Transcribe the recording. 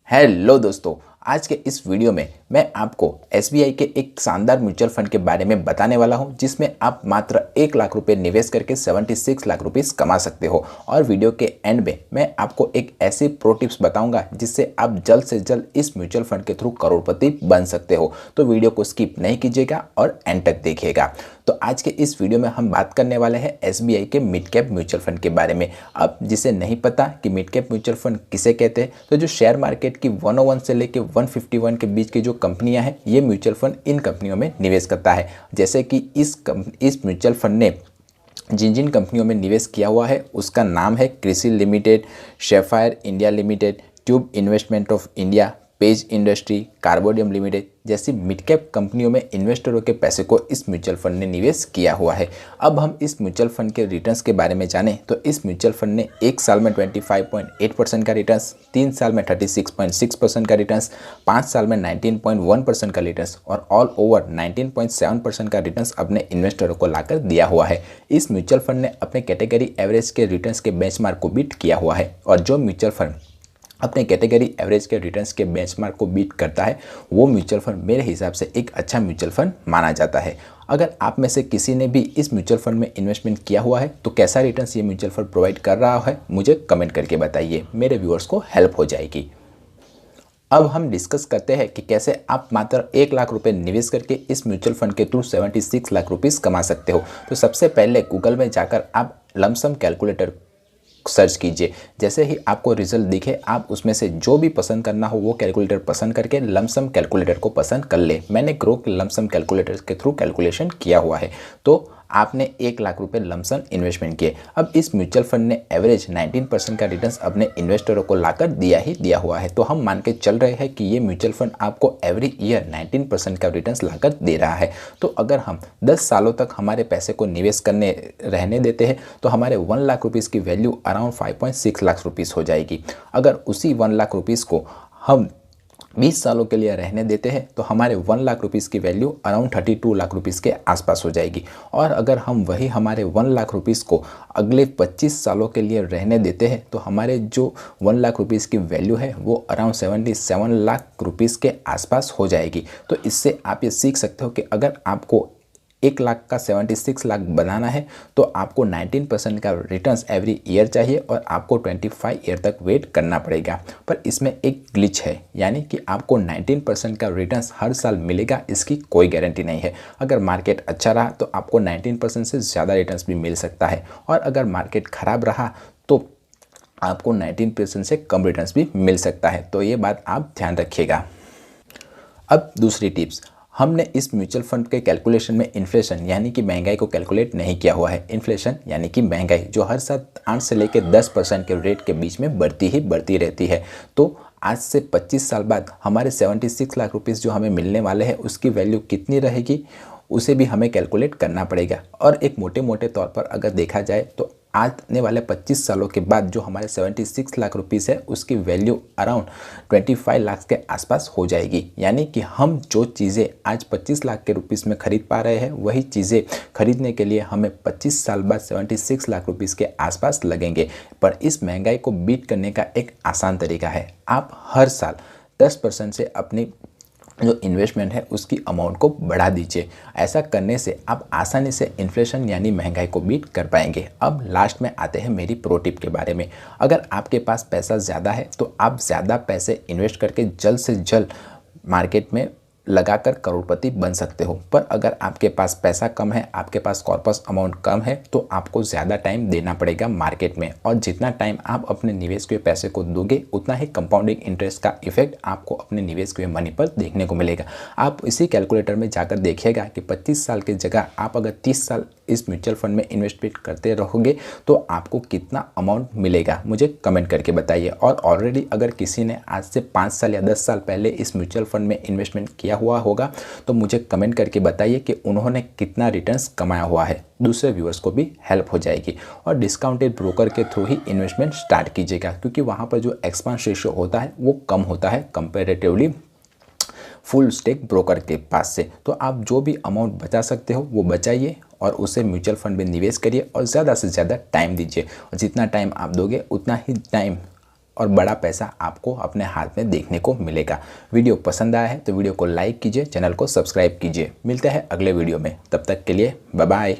Hello दोस्तों, आज के इस वीडियो में मैं आपको एसबीआई के एक शानदार म्यूचुअल फंड के बारे में बताने वाला हूं, जिसमें आप मात्र 1 लाख रुपए निवेश करके 76 लाख रुपीस कमा सकते हो। और वीडियो के एंड में मैं आपको एक ऐसी प्रो टिप्स बताऊंगा जिससे आप जल्द से जल्द इस म्यूचुअल फंड के थ्रू करोड़पति बन सकते हो। तो वीडियो को स्किप नहीं कीजिएगा और एंड तक देखिएगा। तो आज के इस वीडियो में हम बात करने वाले हैं एसबीआई के मिड कैप म्यूचुअल फंड के बारे में। अब जिसे नहीं पता कि मिड कैप म्यूचुअल फंड किसे कहते हैं, तो जो शेयर मार्केट की 101 से लेकर 151 के बीच की जो कंपनियां हैं, ये म्यूचुअल फंड इन कंपनियों में निवेश करता है। जैसे कि इस म्यूचुअल फंड ने जिन जिन कंपनियों में निवेश किया हुआ है उसका नाम है CRISIL limited, Schaeffler India limited, Tube Investment of India, Page Industry, Carborundum limited जैसी मिड कैप कंपनियों में इन्वेस्टरों के पैसे को इस म्यूचुअल फंड ने निवेश किया हुआ है। अब हम इस म्यूचुअल फंड के रिटर्न्स के बारे में जानें तो इस म्यूचुअल फंड ने 1 साल में 25.8% का रिटर्न्स, 3 साल में 36.6% का रिटर्न्स, 5 साल में 19.1% का रिटर्न्स और ऑल ओवर 19.7% का रिटर्न्स अपने इन्वेस्टरों को लाकर दिया हुआ है। इस म्यूचुअल फंड ने अपने कैटेगरी एवरेज के रिटर्न्स के बेंचमार्क को बीट किया हुआ है, और जो म्यूचुअल फंड अपने कैटेगरी एवरेज के रिटर्न्स के बेंचमार्क को बीट करता है वो म्यूचुअल फंड मेरे हिसाब से एक अच्छा म्यूचुअल फंड माना जाता है। अगर आप में से किसी ने भी इस म्यूचुअल फंड में इन्वेस्टमेंट किया हुआ है तो कैसा रिटर्न्स ये म्यूचुअल फंड प्रोवाइड कर रहा है मुझे कमेंट करके बताइए, मेरे व्यूअर्स को हेल्प हो जाएगी। अब हम डिस्कस करते हैं कि कैसे आप मात्र 1 लाख रुपए निवेश करके इस म्यूचुअल फंड के थ्रू 76 लाख रुपीस कमा सकते हो। तो सबसे पहले गूगल में जाकर आप लमसम कैलकुलेटर सर्च कीजिए। जैसे ही आपको रिजल्ट दिखे आप उसमें से जो भी पसंद करना हो वो कैलकुलेटर पसंद करके लमसम कैलकुलेटर को पसंद कर ले। मैंने ग्रोक लमसम कैलकुलेटर के थ्रू कैलकुलेशन किया हुआ है। तो आपने 1 लाख रुपए लमसम इन्वेस्टमेंट किए। अब इस म्यूचुअल फंड ने एवरेज 19% का रिटर्न्स अपने इन्वेस्टरों को लाकर दिया हुआ है। तो हम मान के चल रहे हैं कि ये म्यूचुअल फंड आपको एवरी ईयर 19% का रिटर्न्स लाकर दे रहा है। तो अगर हम 10 सालों तक हमारे पैसे को निवेश करने रहने देते हैं तो हमारे 1 लाख रुपीज़ की वैल्यू अराउंड 5.6 लाख रुपीज़ हो जाएगी। अगर उसी 1 लाख रुपीज़ को हम 20 सालों के लिए रहने देते हैं तो हमारे 1 लाख रुपीज़ की वैल्यू अराउंड 32 लाख रुपीज़ के आसपास हो जाएगी। और अगर हम वही हमारे 1 लाख रुपीज़ को अगले 25 सालों के लिए रहने देते हैं तो हमारे जो 1 लाख रुपीज़ की वैल्यू है वो अराउंड 77 लाख रुपीज़ के आसपास हो जाएगी। तो इससे आप ये सीख सकते हो कि अगर आपको 1 लाख का 76 लाख बनाना है तो आपको 19% का रिटर्न्स एवरी ईयर चाहिए और आपको 25 ईयर तक वेट करना पड़ेगा। पर इसमें एक ग्लिच है, यानी कि आपको 19% का रिटर्न्स हर साल मिलेगा इसकी कोई गारंटी नहीं है। अगर मार्केट अच्छा रहा तो आपको 19% से ज़्यादा रिटर्न्स भी मिल सकता है, और अगर मार्केट ख़राब रहा तो आपको 19% से कम रिटर्न्स भी मिल सकता है। तो ये बात आप ध्यान रखिएगा। अब दूसरी टिप्स, हमने इस म्यूचुअल फंड के कैलकुलेशन में इन्फ्लेशन यानी कि महंगाई को कैलकुलेट नहीं किया हुआ है। इन्फ्लेशन यानी कि महंगाई जो हर साल 8 से लेकर 10% के रेट के बीच में बढ़ती रहती है। तो आज से 25 साल बाद हमारे 76 लाख रुपीज़ जो हमें मिलने वाले हैं उसकी वैल्यू कितनी रहेगी उसे भी हमें कैलकुलेट करना पड़ेगा। और एक मोटे तौर पर अगर देखा जाए तो आने वाले 25 सालों के बाद जो हमारे 76 लाख रुपीज़ है उसकी वैल्यू अराउंड 25 लाख के आसपास हो जाएगी। यानी कि हम जो चीज़ें आज 25 लाख के रुपीज़ में खरीद पा रहे हैं वही चीज़ें खरीदने के लिए हमें 25 साल बाद 76 लाख रुपीज़ के आसपास लगेंगे। पर इस महंगाई को बीट करने का एक आसान तरीका है, आप हर साल 10% से अपनी जो इन्वेस्टमेंट है उसकी अमाउंट को बढ़ा दीजिए। ऐसा करने से आप आसानी से इन्फ्लेशन यानी महंगाई को बीट कर पाएंगे। अब लास्ट में आते हैं मेरी प्रो टिप के बारे में। अगर आपके पास पैसा ज़्यादा है तो आप ज़्यादा पैसे इन्वेस्ट करके जल्द से जल्द मार्केट में लगाकर करोड़पति बन सकते हो। पर अगर आपके पास पैसा कम है, आपके पास कॉर्पस अमाउंट कम है तो आपको ज़्यादा टाइम देना पड़ेगा मार्केट में, और जितना टाइम आप अपने निवेश के पैसे को दोगे उतना ही कंपाउंडिंग इंटरेस्ट का इफेक्ट आपको अपने निवेश के मनी पर देखने को मिलेगा। आप इसी कैलकुलेटर में जाकर देखिएगा कि 25 साल की जगह आप अगर 30 साल इस म्यूचुअल फंड में इन्वेस्टमेंट करते रहोगे तो आपको कितना अमाउंट मिलेगा मुझे कमेंट करके बताइए। और ऑलरेडी अगर किसी ने आज से 5 साल या 10 साल पहले इस म्यूचुअल फंड में इन्वेस्टमेंट किया हुआ होगा तो मुझे कमेंट करके बताइए कि उन्होंने कितना रिटर्न्स कमाया हुआ है। दूसरे व्यूअर्स को भी हेल्प हो जाएगी। और डिस्काउंटेड ब्रोकर के थ्रू ही इन्वेस्टमेंट स्टार्ट कीजिएगा, क्योंकि वहाँ पर जो एक्सपेंस रेशियो होता है वो कम होता है कंपेरेटिवली फुल स्टेक ब्रोकर के पास से। तो आप जो भी अमाउंट बचा सकते हो वो बचाइए और उसे म्यूचुअल फंड में निवेश करिए और ज़्यादा से ज़्यादा टाइम दीजिए। और जितना टाइम आप दोगे उतना ही टाइम और बड़ा पैसा आपको अपने हाथ में देखने को मिलेगा। वीडियो पसंद आया है तो वीडियो को लाइक कीजिए, चैनल को सब्सक्राइब कीजिए। मिलते हैं अगले वीडियो में, तब तक के लिए बाय बाय।